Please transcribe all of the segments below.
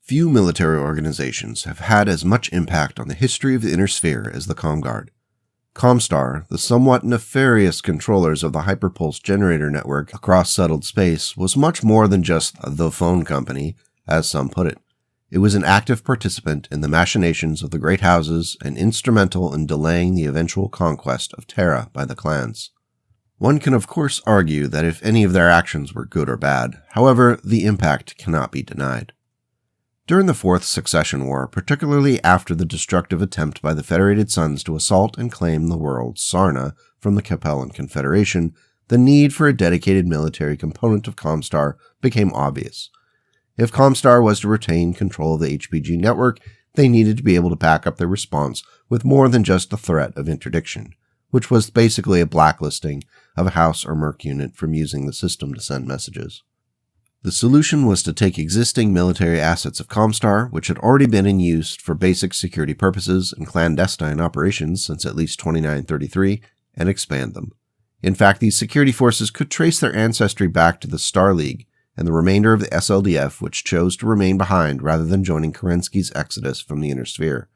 Few military organizations have had as much impact on the history of the Inner Sphere as the ComGuard. ComStar, the somewhat nefarious controllers of the hyperpulse generator network across settled space, was much more than just the phone company, as some put it. It was an active participant in the machinations of the great houses and instrumental in delaying the eventual conquest of Terra by the clans. One can of course argue that if any of their actions were good or bad, however, the impact cannot be denied. During the Fourth Succession War, particularly after the destructive attempt by the Federated Sons to assault and claim the world Sarna from the Capellan Confederation, the need for a dedicated military component of ComStar became obvious. If ComStar was to retain control of the HPG network, they needed to be able to back up their response with more than just the threat of interdiction, which was basically a blacklisting of a House or Merc unit from using the system to send messages. The solution was to take existing military assets of ComStar, which had already been in use for basic security purposes and clandestine operations since at least 2933, and expand them. In fact, these security forces could trace their ancestry back to the Star League and the remainder of the SLDF, which chose to remain behind rather than joining Kerensky's exodus from the Inner Sphere.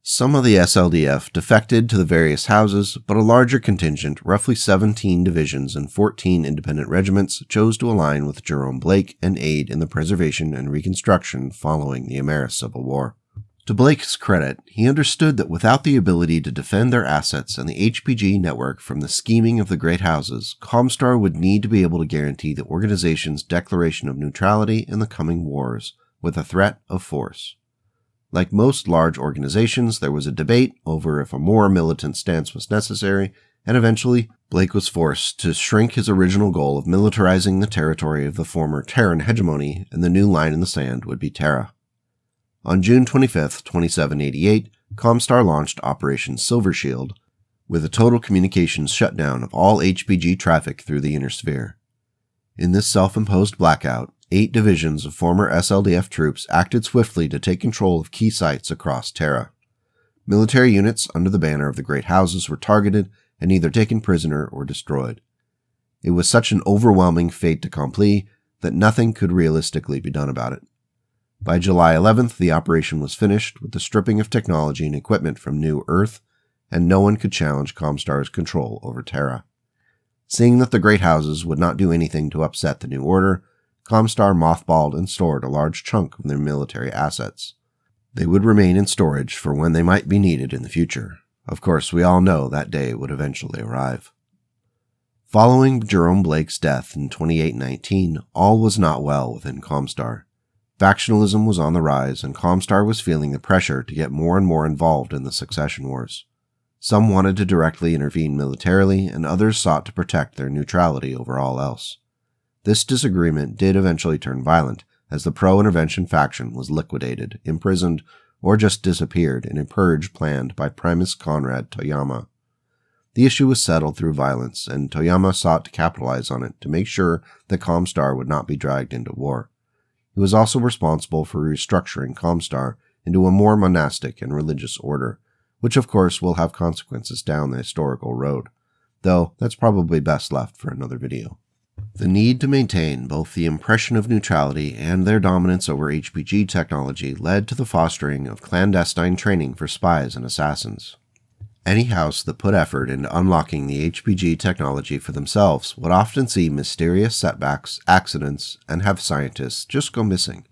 Some of the SLDF defected to the various houses, but a larger contingent, roughly 17 divisions and 14 independent regiments, chose to align with Jerome Blake and aid in the preservation and reconstruction following the Ameris Civil War. To Blake's credit, he understood that without the ability to defend their assets and the HPG network from the scheming of the great houses, ComStar would need to be able to guarantee the organization's declaration of neutrality in the coming wars, with a threat of force. Like most large organizations, there was a debate over if a more militant stance was necessary, and eventually, Blake was forced to shrink his original goal of militarizing the territory of the former Terran hegemony, and the new line in the sand would be Terra. On June 25, 2788, ComStar launched Operation Silver Shield, with a total communications shutdown of all HPG traffic through the Inner Sphere. In this self-imposed blackout, 8 divisions of former SLDF troops acted swiftly to take control of key sites across Terra. Military units under the banner of the Great Houses were targeted and either taken prisoner or destroyed. It was such an overwhelming fait accompli that nothing could realistically be done about it. By July 11th, the operation was finished with the stripping of technology and equipment from New Earth, and no one could challenge ComStar's control over Terra. Seeing that the Great Houses would not do anything to upset the New Order, ComStar mothballed and stored a large chunk of their military assets. They would remain in storage for when they might be needed in the future. Of course, we all know that day would eventually arrive. Following Jerome Blake's death in 2819, all was not well within ComStar. Factionalism was on the rise, and ComStar was feeling the pressure to get more and more involved in the succession wars. Some wanted to directly intervene militarily, and others sought to protect their neutrality over all else. This disagreement did eventually turn violent, as the pro-intervention faction was liquidated, imprisoned, or just disappeared in a purge planned by Primus Conrad Toyama. The issue was settled through violence, and Toyama sought to capitalize on it to make sure that ComStar would not be dragged into war. He was also responsible for restructuring ComStar into a more monastic and religious order, which of course will have consequences down the historical road, though that's probably best left for another video. The need to maintain both the impression of neutrality and their dominance over HPG technology led to the fostering of clandestine training for spies and assassins. Any house that put effort into unlocking the HPG technology for themselves would often see mysterious setbacks, accidents, and have scientists just go missing.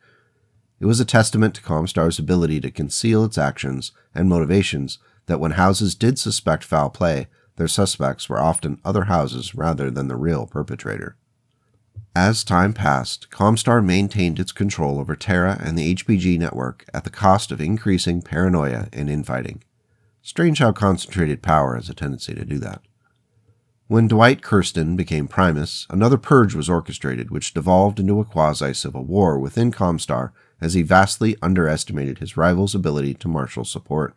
It was a testament to ComStar's ability to conceal its actions and motivations that when houses did suspect foul play, their suspects were often other houses rather than the real perpetrator. As time passed, ComStar maintained its control over Terra and the HPG network at the cost of increasing paranoia and infighting. Strange how concentrated power has a tendency to do that. When Dwight Kirsten became Primus, another purge was orchestrated which devolved into a quasi-civil war within ComStar as he vastly underestimated his rival's ability to marshal support.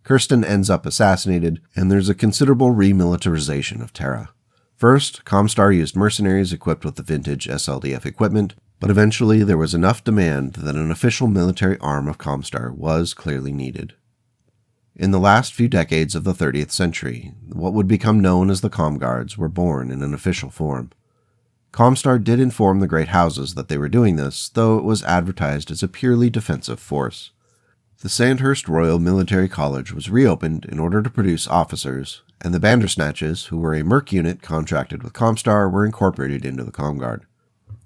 Kirsten ends up assassinated, and there's a considerable remilitarization of Terra. First, ComStar used mercenaries equipped with the vintage SLDF equipment, but eventually there was enough demand that an official military arm of ComStar was clearly needed. In the last few decades of the 30th century, what would become known as the ComGuards were born in an official form. ComStar did inform the Great Houses that they were doing this, though it was advertised as a purely defensive force. The Sandhurst Royal Military College was reopened in order to produce officers, and the Bandersnatches, who were a merc unit contracted with ComStar, were incorporated into the ComGuard.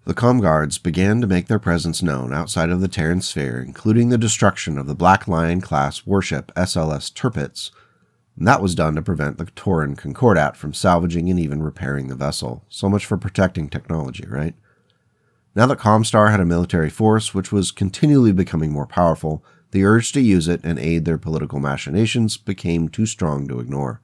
The ComGuards began to make their presence known outside of the Terran sphere, including the destruction of the Black Lion-class warship SLS Tirpitz, and that was done to prevent the Tauran Concordat from salvaging and even repairing the vessel. So much for protecting technology, right? Now that ComStar had a military force which was continually becoming more powerful, the urge to use it and aid their political machinations became too strong to ignore.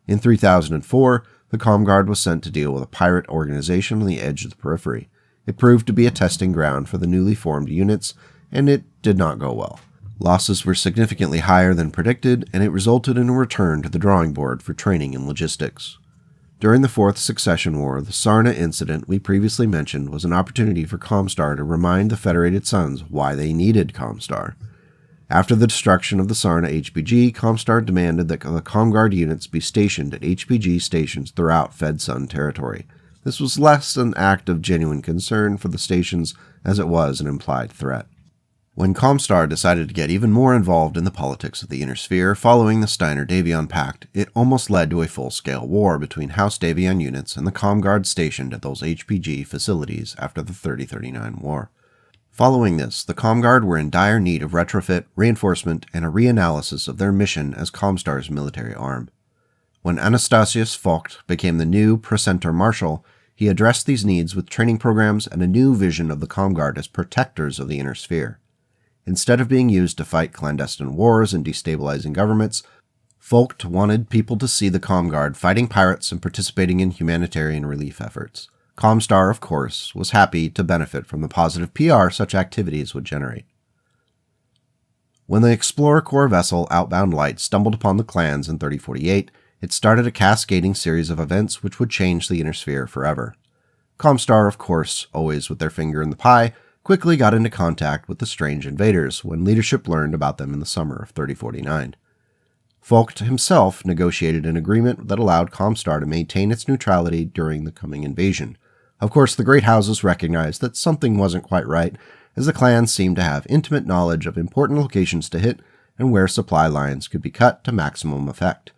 In 3004, the ComGuard was sent to deal with a pirate organization on the edge of the periphery. It proved to be a testing ground for the newly formed units, and it did not go well. Losses were significantly higher than predicted, and it resulted in a return to the drawing board for training and logistics. During the Fourth Succession War, the Sarna incident we previously mentioned was an opportunity for ComStar to remind the Federated Suns why they needed ComStar. After the destruction of the Sarna HPG, ComStar demanded that the ComGuard units be stationed at HPG stations throughout Fed Sun territory. This was less an act of genuine concern for the stations as it was an implied threat. When ComStar decided to get even more involved in the politics of the Inner Sphere following the Steiner-Davion Pact, it almost led to a full-scale war between House Davion units and the ComGuard stationed at those HPG facilities after the 3039 war. Following this, the ComGuard were in dire need of retrofit, reinforcement, and a reanalysis of their mission as ComStar's military arm. When Anastasius Vogt became the new Precentor Marshal, he addressed these needs with training programs and a new vision of the ComGuard as protectors of the Inner Sphere. Instead of being used to fight clandestine wars and destabilizing governments, Vogt wanted people to see the ComGuard fighting pirates and participating in humanitarian relief efforts. ComStar, of course, was happy to benefit from the positive PR such activities would generate. When the Explorer Corps vessel Outbound Light stumbled upon the clans in 3048, it started a cascading series of events which would change the Inner Sphere forever. ComStar, of course, always with their finger in the pie, quickly got into contact with the strange invaders when leadership learned about them in the summer of 3049. Vogt himself negotiated an agreement that allowed ComStar to maintain its neutrality during the coming invasion. Of course, the Great Houses recognized that something wasn't quite right, as the clans seemed to have intimate knowledge of important locations to hit and where supply lines could be cut to maximum effect.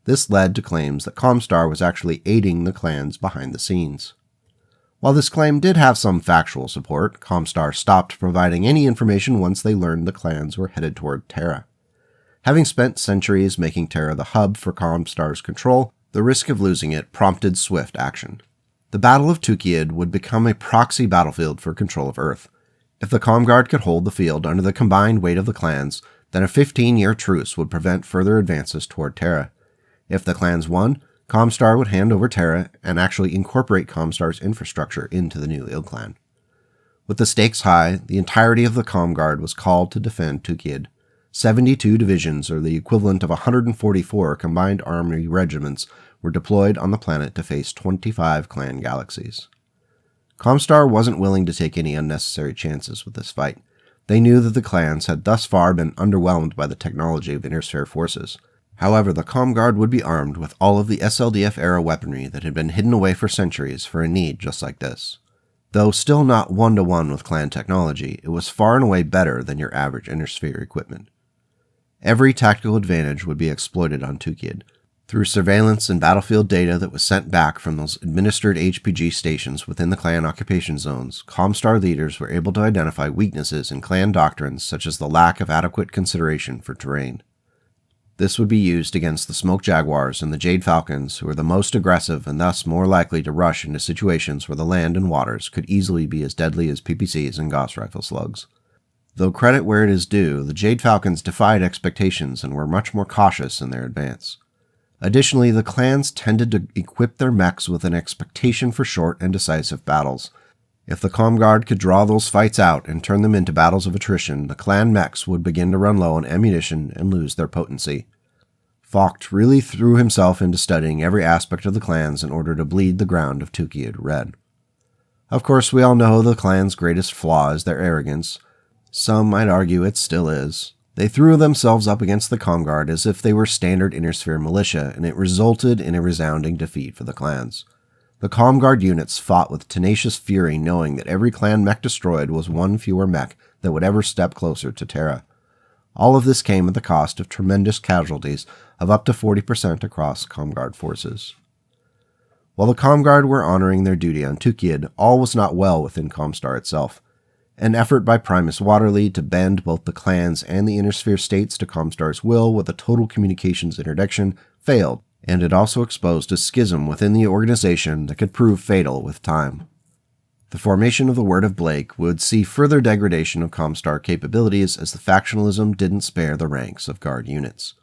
This led to claims that ComStar was actually aiding the clans behind the scenes. While this claim did have some factual support, ComStar stopped providing any information once they learned the clans were headed toward Terra. Having spent centuries making Terra the hub for ComStar's control, the risk of losing it prompted swift action. The Battle of Tukayyid would become a proxy battlefield for control of Earth. If the ComGuard could hold the field under the combined weight of the clans, then a 15-year truce would prevent further advances toward Terra. If the clans won, ComStar would hand over Terra and actually incorporate ComStar's infrastructure into the new Ilclan. With the stakes high, the entirety of the ComGuard was called to defend Tukayyid. 72 divisions, or the equivalent of 144 combined army regiments, were deployed on the planet to face 25 clan galaxies. ComStar wasn't willing to take any unnecessary chances with this fight. They knew that the clans had thus far been underwhelmed by the technology of Inner Sphere forces. However, the ComGuard would be armed with all of the SLDF-era weaponry that had been hidden away for centuries for a need just like this. Though still not one-to-one with clan technology, it was far and away better than your average Inner Sphere equipment. Every tactical advantage would be exploited on Tukayyid. Through surveillance and battlefield data that was sent back from those administered HPG stations within the clan occupation zones, ComStar leaders were able to identify weaknesses in clan doctrines such as the lack of adequate consideration for terrain. This would be used against the Smoke Jaguars and the Jade Falcons, who are the most aggressive and thus more likely to rush into situations where the land and waters could easily be as deadly as PPCs and Gauss rifle slugs. Though credit where it is due, the Jade Falcons defied expectations and were much more cautious in their advance. Additionally, the clans tended to equip their mechs with an expectation for short and decisive battles. If the ComGuard could draw those fights out and turn them into battles of attrition, the clan mechs would begin to run low on ammunition and lose their potency. Vogt really threw himself into studying every aspect of the clans in order to bleed the ground of Tukayyid red. Of course, we all know the clan's greatest flaw is their arrogance. Some might argue it still is. They threw themselves up against the ComGuard as if they were standard Inner Sphere militia, and it resulted in a resounding defeat for the clans. The ComGuard units fought with tenacious fury, knowing that every clan mech destroyed was one fewer mech that would ever step closer to Terra. All of this came at the cost of tremendous casualties of up to 40% across ComGuard forces. While the ComGuard were honoring their duty on Tukayyid, all was not well within ComStar itself. An effort by Primus Waterly to bend both the clans and the Innersphere states to ComStar's will with a total communications interdiction failed, and it also exposed a schism within the organization that could prove fatal with time. The formation of the Word of Blake would see further degradation of ComStar capabilities as the factionalism didn't spare the ranks of Guard units.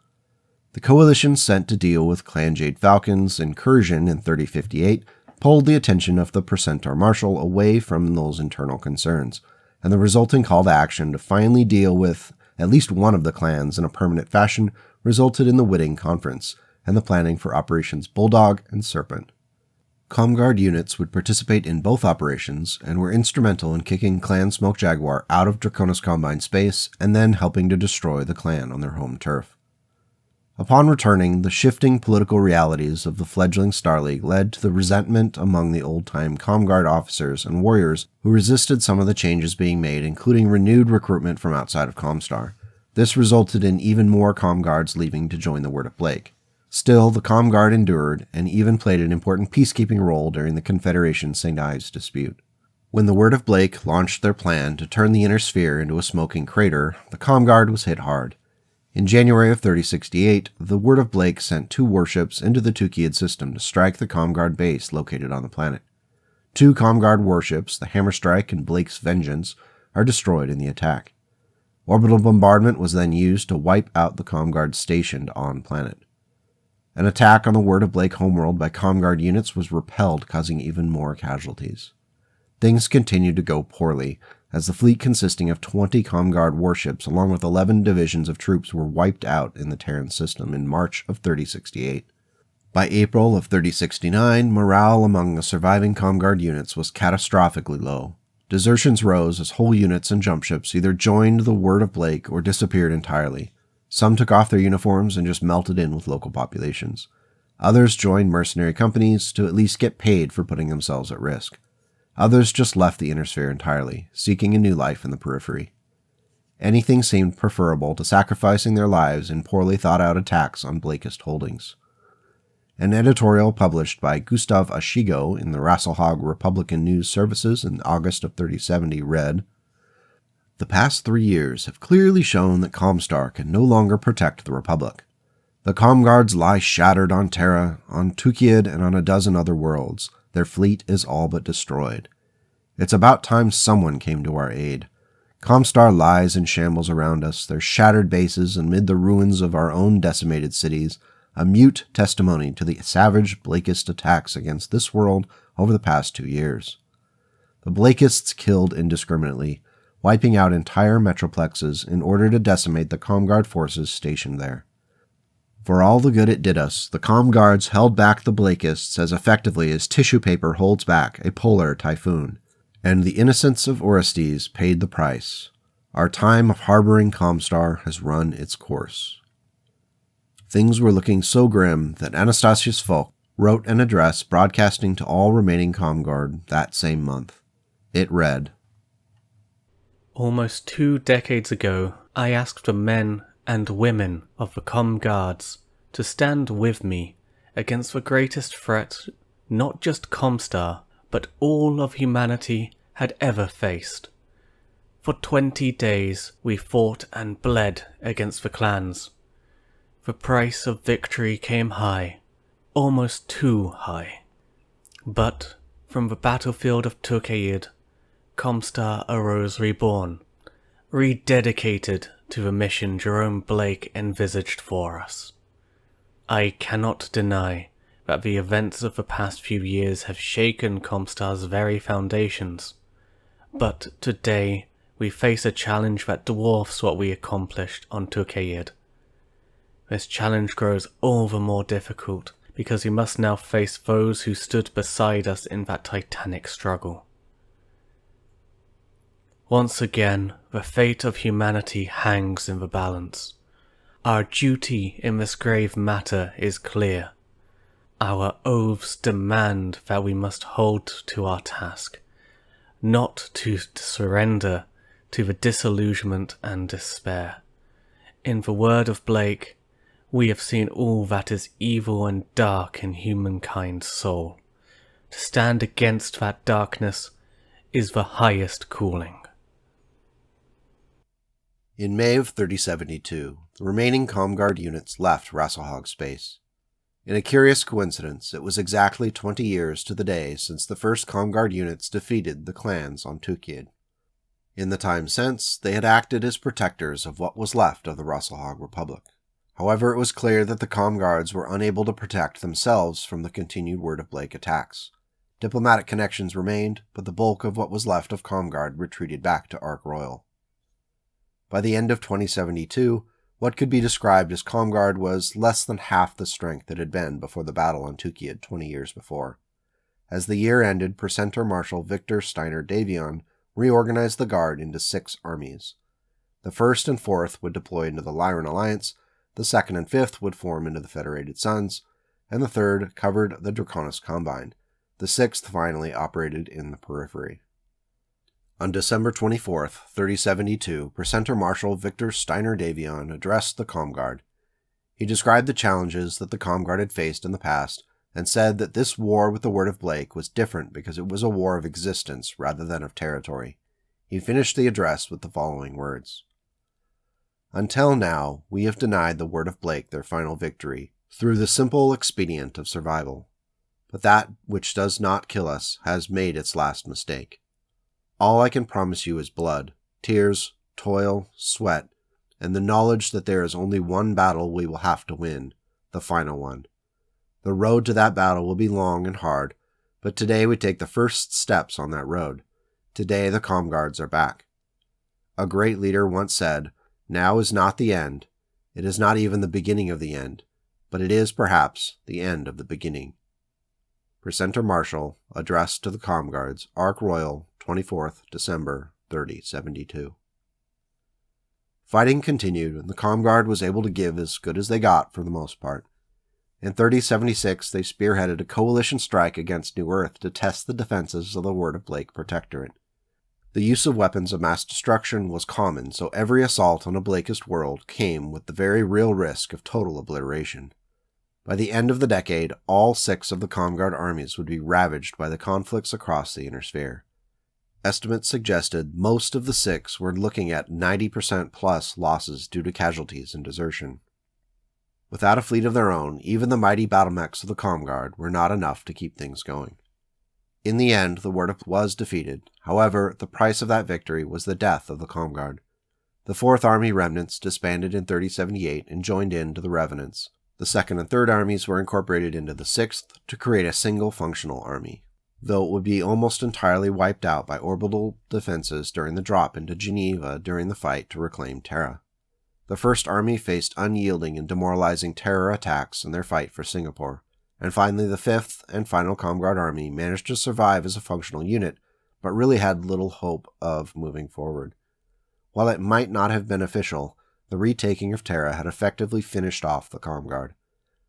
The coalition sent to deal with Clan Jade Falcon's incursion in 3058 pulled the attention of the Precentor Marshal away from those internal concerns, and the resulting call to action to finally deal with at least one of the clans in a permanent fashion resulted in the Whitting Conference and the planning for Operations Bulldog and Serpent. ComGuard units would participate in both operations and were instrumental in kicking Clan Smoke Jaguar out of Draconis Combine space and then helping to destroy the clan on their home turf. Upon returning, the shifting political realities of the fledgling Star League led to the resentment among the old-time ComGuard officers and warriors who resisted some of the changes being made, including renewed recruitment from outside of ComStar. This resulted in even more ComGuards leaving to join the Word of Blake. Still, the ComGuard endured and even played an important peacekeeping role during the Confederation St. Ives dispute. When the Word of Blake launched their plan to turn the Inner Sphere into a smoking crater, the ComGuard was hit hard. In January of 3068, the Word of Blake sent 2 warships into the Tukayyid system to strike the ComGuard base located on the planet. 2 ComGuard warships, the Hammerstrike and Blake's Vengeance, are destroyed in the attack. Orbital bombardment was then used to wipe out the ComGuard stationed on planet. An attack on the Word of Blake homeworld by ComGuard units was repelled, causing even more casualties. Things continued to go poorly, as the fleet consisting of 20 ComGuard warships along with 11 divisions of troops were wiped out in the Terran system in March of 3068. By April of 3069, morale among the surviving ComGuard units was catastrophically low. Desertions rose as whole units and jump ships either joined the Word of Blake or disappeared entirely. Some took off their uniforms and just melted in with local populations. Others joined mercenary companies to at least get paid for putting themselves at risk. Others just left the Inner Sphere entirely, seeking a new life in the periphery. Anything seemed preferable to sacrificing their lives in poorly thought-out attacks on Blakist holdings. An editorial published by Gustav Ashigo in the Rasselhag Republican News Services in August of 3070 read, "The past 3 years have clearly shown that ComStar can no longer protect the Republic. The ComGuards lie shattered on Terra, on Tukayyid, and on a dozen other worlds. Their fleet is all but destroyed. It's about time someone came to our aid. ComStar lies in shambles around us, their shattered bases amid the ruins of our own decimated cities, a mute testimony to the savage Blakist attacks against this world over the past 2 years. The Blakists killed indiscriminately, wiping out entire metroplexes in order to decimate the ComGuard forces stationed there. For all the good it did us, the ComGuards held back the Blakists as effectively as tissue paper holds back a polar typhoon, and the innocents of Orestes paid the price. Our time of harboring ComStar has run its course." Things were looking so grim that Anastasius Falk wrote an address broadcasting to all remaining ComGuard that same month. It read, "Almost 2 decades ago, I asked the men and women of the ComGuards to stand with me against the greatest threat not just ComStar, but all of humanity had ever faced. For 20 days we fought and bled against the clans. The price of victory came high, almost too high. But from the battlefield of Tukayyid, ComStar arose reborn, rededicated to the mission Jerome Blake envisaged for us. I cannot deny that the events of the past few years have shaken ComStar's very foundations, but today we face a challenge that dwarfs what we accomplished on Tukayyid. This challenge grows all the more difficult because we must now face those who stood beside us in that titanic struggle. Once again, the fate of humanity hangs in the balance. Our duty in this grave matter is clear. Our oaths demand that we must hold to our task, not to surrender to the disillusionment and despair. In the word of Blake, we have seen all that is evil and dark in humankind's soul. To stand against that darkness is the highest calling. In May of 3072, the remaining ComGuard units left Rasselhog space. In a curious coincidence, it was exactly 20 years to the day since the first ComGuard units defeated the clans on Tukayyid. In the time since, they had acted as protectors of what was left of the Rasselhog Republic. However, it was clear that the ComGuards were unable to protect themselves from the continued Word of Blake attacks. Diplomatic connections remained, but the bulk of what was left of ComGuard retreated back to Ark Royal. By the end of 2072, what could be described as ComGuard was less than half the strength it had been before the battle on Tukayyid 20 years before. As the year ended, Percenter Marshal Victor Steiner Davion reorganized the Guard into 6 armies. The 1st and 4th would deploy into the Lyran Alliance, the 2nd and 5th would form into the Federated Sons, and the 3rd covered the Draconis Combine. The 6th finally operated in the periphery. On December 24, 3072, Percenter Marshal Victor Steiner Davion addressed the ComGuard. He described the challenges that the ComGuard had faced in the past and said that this war with the Word of Blake was different because it was a war of existence rather than of territory. He finished the address with the following words. Until now, we have denied the Word of Blake their final victory through the simple expedient of survival. But that which does not kill us has made its last mistake. All I can promise you is blood, tears, toil, sweat, and the knowledge that there is only one battle we will have to win, the final one. The road to that battle will be long and hard, but today we take the first steps on that road. Today the ComGuards are back. A great leader once said, "Now is not the end. It is not even the beginning of the end, but it is perhaps the end of the beginning." Percenter Marshal, addressed to the ComGuards, Ark Royal, 24th December 3072. Fighting continued, and the ComGuard was able to give as good as they got for the most part. In 3076, they spearheaded a coalition strike against New Earth to test the defenses of the Word of Blake Protectorate. The use of weapons of mass destruction was common, so every assault on a Blakist world came with the very real risk of total obliteration. By the end of the decade, all 6 of the ComGuard armies would be ravaged by the conflicts across the Inner Sphere. Estimates suggested most of the 6 were looking at 90% plus losses due to casualties and desertion. Without a fleet of their own, even the mighty battlemechs of the ComGuard were not enough to keep things going. In the end, the Word was defeated. However, the price of that victory was the death of the ComGuard. The 4th Army Remnants disbanded in 3078 and joined in to the Revenants. The 2nd and 3rd armies were incorporated into the 6th to create a single functional army, though it would be almost entirely wiped out by orbital defenses during the drop into Geneva during the fight to reclaim Terra. The 1st Army faced unyielding and demoralizing terror attacks in their fight for Singapore, and finally the 5th and final ComGuard Army managed to survive as a functional unit, but really had little hope of moving forward. While it might not have been official, the retaking of Terra had effectively finished off the ComGuard.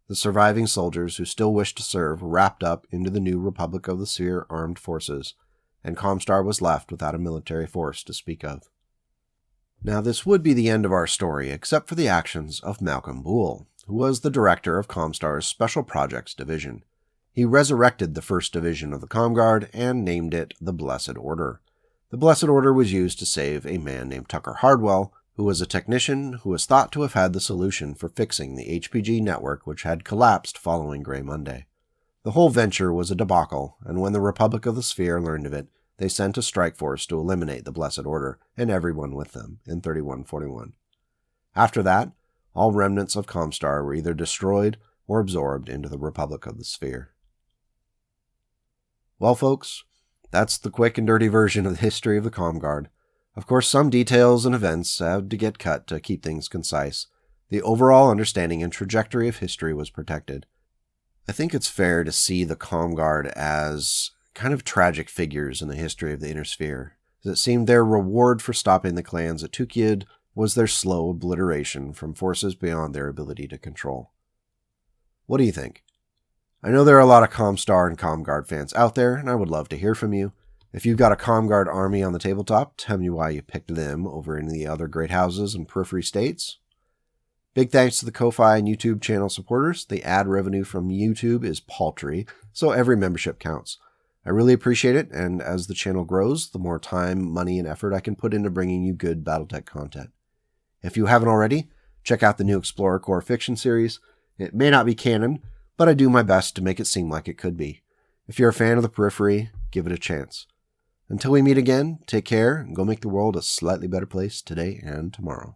The surviving soldiers who still wished to serve were wrapped up into the new Republic of the Sphere armed forces, and ComStar was left without a military force to speak of. Now this would be the end of our story, except for the actions of Malcolm Buell, who was the director of ComStar's Special Projects Division. He resurrected the 1st Division of the ComGuard and named it the Blessed Order. The Blessed Order was used to save a man named Tucker Hardwell, who was a technician who was thought to have had the solution for fixing the HPG network which had collapsed following Grey Monday. The whole venture was a debacle, and when the Republic of the Sphere learned of it, they sent a strike force to eliminate the Blessed Order and everyone with them in 3141. After that, all remnants of ComStar were either destroyed or absorbed into the Republic of the Sphere. Well, folks, that's the quick and dirty version of the history of the ComGuard. Of course, some details and events had to get cut to keep things concise. The overall understanding and trajectory of history was protected. I think it's fair to see the ComGuard as kind of tragic figures in the history of the Inner Sphere. It seemed their reward for stopping the clans at Tukayyid was their slow obliteration from forces beyond their ability to control. What do you think? I know there are a lot of ComStar and ComGuard fans out there, and I would love to hear from you. If you've got a ComGuard army on the tabletop, tell me why you picked them over any of the other great houses in periphery states. Big thanks to the Ko-Fi and YouTube channel supporters. The ad revenue from YouTube is paltry, so every membership counts. I really appreciate it, and as the channel grows, the more time, money, and effort I can put into bringing you good BattleTech content. If you haven't already, check out the new Explorer Core Fiction series. It may not be canon, but I do my best to make it seem like it could be. If you're a fan of the periphery, give it a chance. Until we meet again, take care and go make the world a slightly better place today and tomorrow.